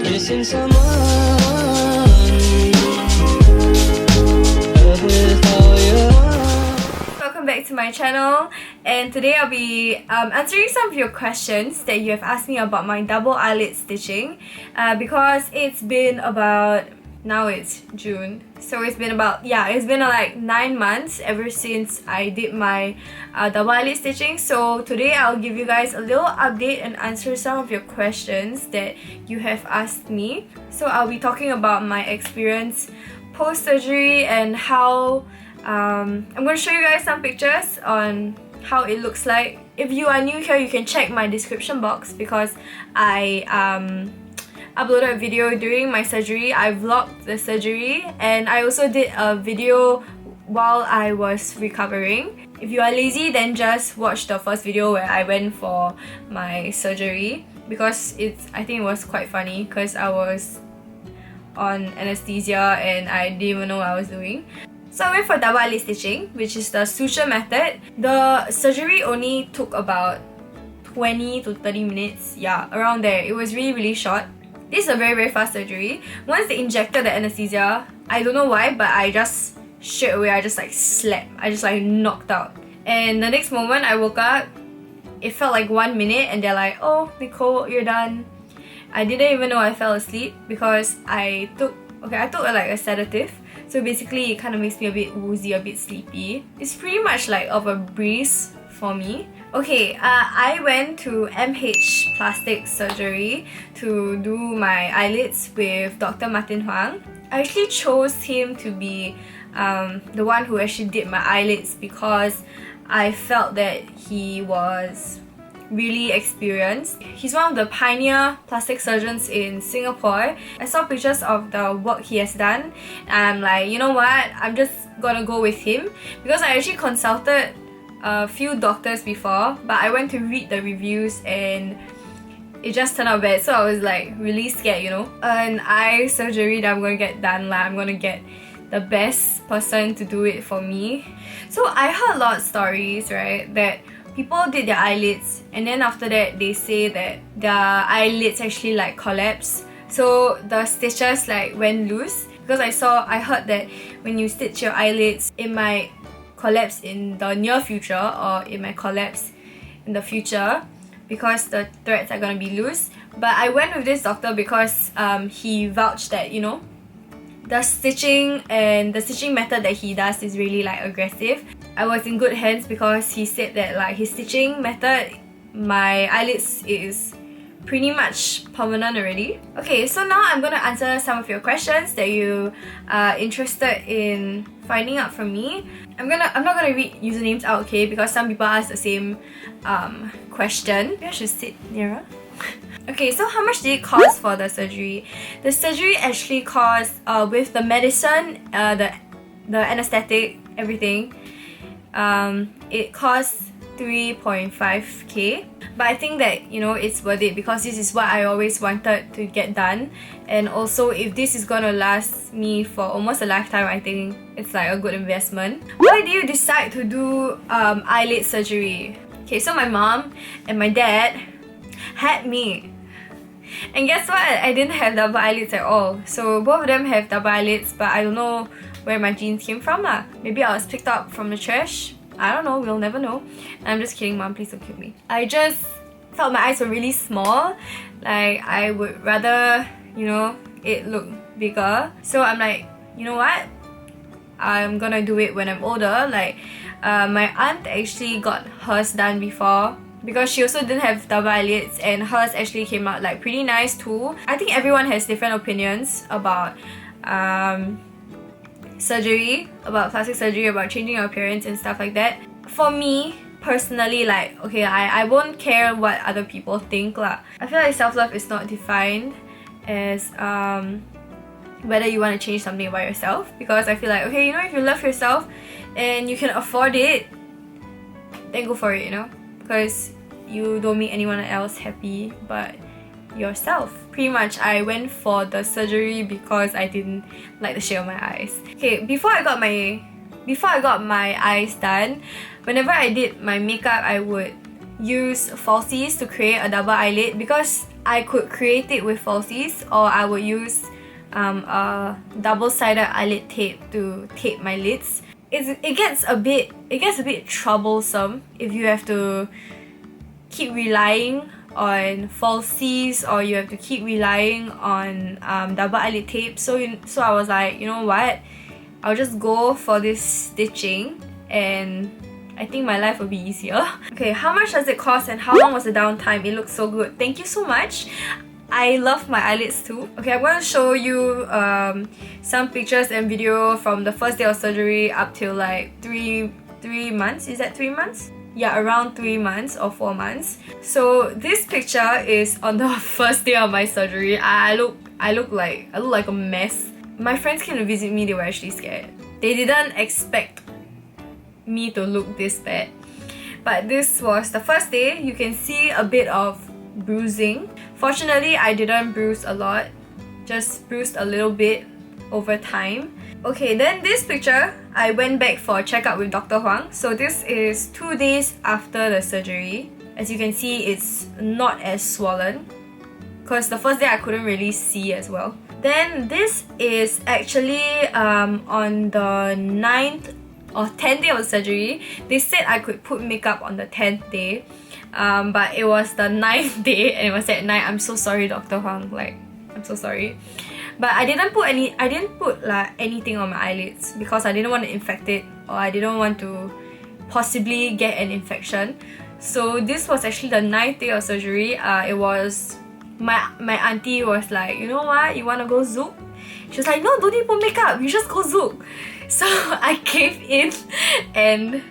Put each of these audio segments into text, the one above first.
Missing someone. Welcome back to my channel, and today I'll be answering some of your questions that you have asked me about my double eyelid stitching because it's been about, now it's June, so it's been about, it's been like 9 months ever since I did my double eyelid stitching. So today I'll give you guys a little update and answer some of your questions that you have asked me. So I'll be talking about my experience post-surgery and how I'm going to show you guys some pictures on how it looks like. If you are new here, you can check my description box because I uploaded a video during my surgery. I vlogged the surgery and I also did a video while I was recovering. If you are lazy, then just watch the first video where I went for my surgery because I think it was quite funny because I was on anesthesia and I didn't even know what I was doing. So I went for double eyelid stitching, which is the suture method. The surgery only took about 20 to 30 minutes, yeah, around there. It was really short. This is a very fast surgery. Once they injected the anesthesia, I don't know why, but I just straight away, I just like slept. I just like knocked out. And the next moment I woke up, it felt like 1 minute and they're like, "Oh, Nicole, you're done." I didn't even know I fell asleep because I took like a sedative. So basically it kind of makes me a bit woozy, a bit sleepy. It's pretty much like of a breeze for me. Okay, I went to MH Plastic Surgery to do my eyelids with Dr. Martin Huang. I actually chose him to be the one who actually did my eyelids because I felt that he was really experienced. He's one of the pioneer plastic surgeons in Singapore. I saw pictures of the work he has done and I'm like, you know what, I'm just gonna go with him because I actually consulted a few doctors before, but I went to read the reviews and it just turned out bad, so I was like really scared, you know. An eye surgery that I'm gonna get done, like I'm gonna get the best person to do it for me. So I heard a lot of stories, right, that people did their eyelids and then after that they say that their eyelids actually like collapse. So the stitches like went loose because I heard that when you stitch your eyelids, it might collapse in the near future or it might collapse in the future because the threads are gonna be loose. But I went with this doctor because he vouched that, you know, the stitching and the stitching method that he does is really like aggressive. I was in good hands because he said that like his stitching method, my eyelids is pretty much permanent already. Okay, so now I'm gonna answer some of your questions that you are interested in finding out from me. I'm not gonna read usernames out, okay, because some people ask the same question. Maybe I should sit nearer. Okay, so how much did it cost for the surgery? The surgery actually cost with the medicine, the anesthetic, everything, it costs 3.5k. But I think that, you know, it's worth it because this is what I always wanted to get done. And also, if this is gonna last me for almost a lifetime, I think it's like a good investment. Why do you decide to do eyelid surgery? Okay, so my mom and my dad had me. And guess what? I didn't have double eyelids at all. So both of them have double eyelids, but I don't know where my genes came from lah. Maybe I was picked up from the trash. I don't know, we'll never know. I'm just kidding, Mom, please don't kill me. I just felt my eyes were really small. Like, I would rather, you know, it look bigger. So I'm like, you know what? I'm gonna do it when I'm older. Like, my aunt actually got hers done before because she also didn't have double eyelids and hers actually came out like pretty nice too. I think everyone has different opinions about surgery, about plastic surgery, about changing your appearance and stuff like that. For me personally, like, okay, I won't care what other people think lah. I feel like self-love is not defined as whether you want to change something about yourself, because I feel like, okay, you know, if you love yourself and you can afford it, then go for it, you know, because you don't make anyone else happy but yourself. Pretty much I went for the surgery because I didn't like the shape of my eyes. Okay, before I got my eyes done, whenever I did my makeup, I would use falsies to create a double eyelid because I could create it with falsies, or I would use a double-sided eyelid tape to tape my lids. It gets a bit troublesome if you have to keep relying on falsies, or you have to keep relying on double eyelid tape. So I was like, you know what, I'll just go for this stitching and I think my life will be easier. Okay, how much does it cost and how long was the downtime? It looks so good. Thank you so much. I love my eyelids too. Okay, I'm going to show you some pictures and video from the first day of surgery up till like 3 months. Is that 3 months? Yeah, around 3 months or 4 months. So this picture is on the first day of my surgery. I look like a mess. My friends came to visit me. They were actually scared. They didn't expect me to look this bad. But this was the first day. You can see a bit of bruising. Fortunately, I didn't bruise a lot, just bruised a little bit over time. Okay, then this picture, I went back for a checkup with Dr. Huang. So this is 2 days after the surgery. As you can see, it's not as swollen because the first day I couldn't really see as well. Then this is actually on the 9th or 10th day of the surgery. They said I could put makeup on the 10th day, but it was the 9th day and it was at night. I'm so sorry, Dr. Huang. Like, I'm so sorry. But I didn't put like anything on my eyelids because I didn't want to infect it, or I didn't want to possibly get an infection. So this was actually the 9th day of surgery. It was my auntie was like, you know what, you want to go zouk? She was like, no, don't need to put makeup, you just go zouk. So I came in and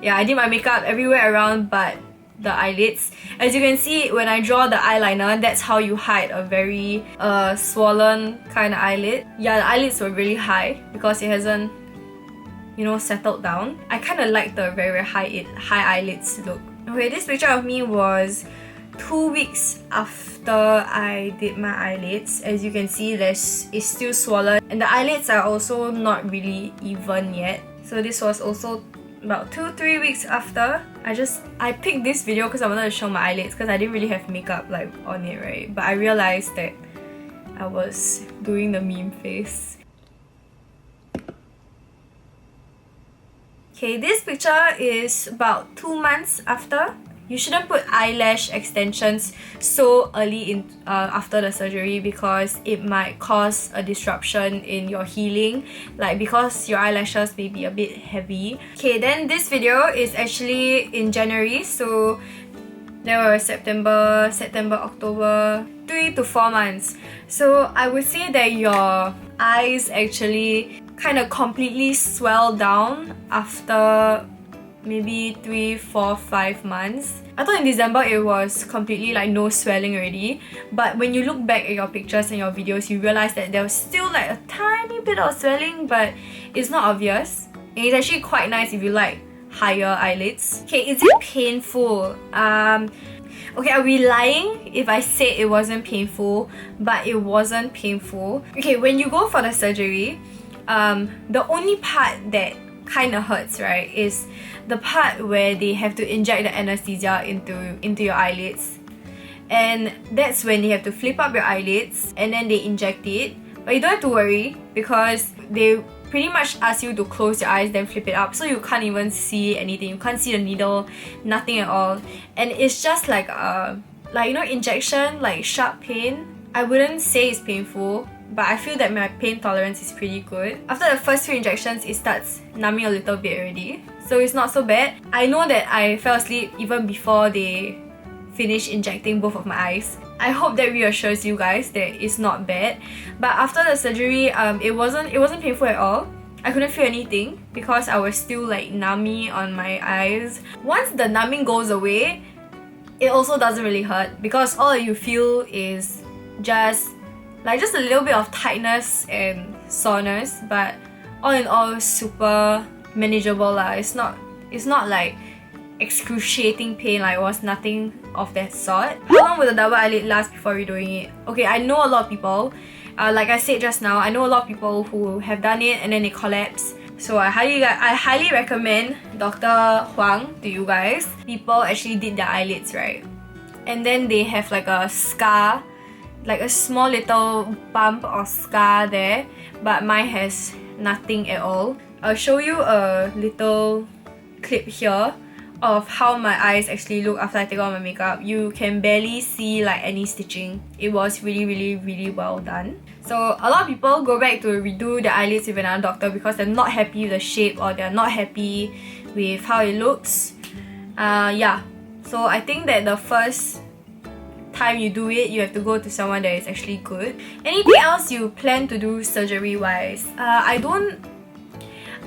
yeah, I did my makeup everywhere around but the eyelids. As you can see, when I draw the eyeliner, that's how you hide a very swollen kind of eyelid. Yeah, the eyelids were really high because it hasn't, you know, settled down. I kind of like the very high eyelids look. Okay, this picture of me was 2 weeks after I did my eyelids. As you can see, it's still swollen and the eyelids are also not really even yet. So this was also about 2-3 weeks after. I picked this video because I wanted to show my eyelids because I didn't really have makeup like on it, right? But I realized that I was doing the meme face. Okay, this picture is about 2 months after. You shouldn't put eyelash extensions so early in after the surgery because it might cause a disruption in your healing, like because your eyelashes may be a bit heavy. Okay, then this video is actually in January, so there were September, October, 3 to 4 months. So I would say that your eyes actually kind of completely swell down after maybe 3, 4, 5 months. I thought in December it was completely like no swelling already, but when you look back at your pictures and your videos, you realize that there was still like a tiny bit of swelling, but it's not obvious. And it's actually quite nice if you like higher eyelids. Okay, is it painful? Okay, I'll be lying if I said it wasn't painful, but it wasn't painful. Okay, when you go for the surgery, the only part that kind of hurts, right, is the part where they have to inject the anesthesia into your eyelids. And that's when they have to flip up your eyelids and then they inject it. But you don't have to worry because they pretty much ask you to close your eyes then flip it up, so you can't even see anything. You can't see the needle, nothing at all. And it's just like you know, injection, like sharp pain. I wouldn't say it's painful, but I feel that my pain tolerance is pretty good. After the first few injections, it starts numbing a little bit already, so it's not so bad. I know that I fell asleep even before they finished injecting both of my eyes. I hope that reassures you guys that it's not bad. But after the surgery, it wasn't painful at all. I couldn't feel anything because I was still like nummy on my eyes. Once the numbing goes away, it also doesn't really hurt because all you feel is just a little bit of tightness and soreness, but all in all, super manageable lah. It's not like excruciating pain, like it was nothing of that sort. How long will the double eyelid last before redoing it? Okay, I know a lot of people, like I said just now, I know a lot of people who have done it and then they collapse. So I highly recommend Dr. Huang to you guys. People actually did their eyelids, right? And then they have like a scar, like a small little bump or scar there, but mine has nothing at all. I'll show you a little clip here of how my eyes actually look after I take off my makeup. You can barely see like any stitching. It was really well done. So a lot of people go back to redo the eyelids with another doctor because they're not happy with the shape or they're not happy with how it looks. Yeah, so I think that the first time you do it, you have to go to someone that is actually good. Anything else you plan to do surgery wise? I don't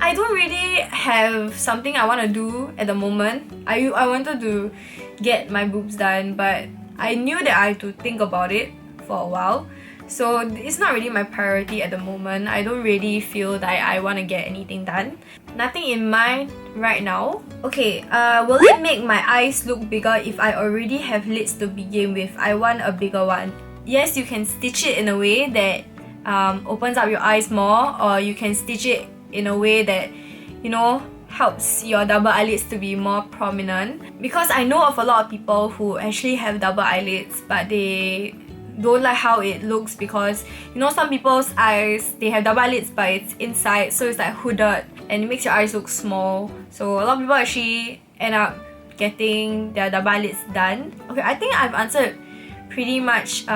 really have something I want to do at the moment. I wanted to get my boobs done, but I knew that I had to think about it for a while. So it's not really my priority at the moment. I don't really feel that I want to get anything done. Nothing in mind right now. Okay, will it make my eyes look bigger if I already have lids to begin with? I want a bigger one. Yes, you can stitch it in a way that opens up your eyes more, or you can stitch it in a way that, you know, helps your double eyelids to be more prominent. Because I know of a lot of people who actually have double eyelids but they don't like how it looks, because you know, some people's eyes, they have double eyelids but it's inside, so it's like hooded and it makes your eyes look small. So a lot of people actually end up getting their double eyelids done. Okay, I think I've answered pretty much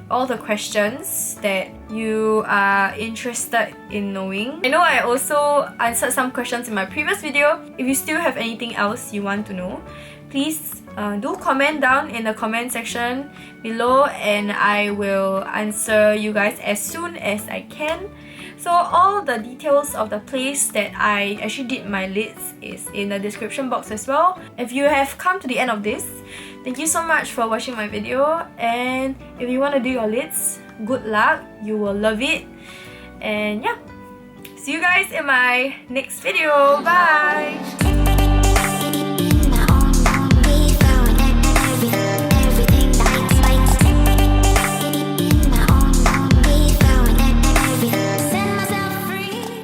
all the questions that you are interested in knowing. I know I also answered some questions in my previous video. If you still have anything else you want to know, please do comment down in the comment section below and I will answer you guys as soon as I can. So all the details of the place that I actually did my lids is in the description box as well. If you have come to the end of this, thank you so much for watching my video, and if you want to do your lids, good luck, you will love it. And yeah, see you guys in my next video. Bye!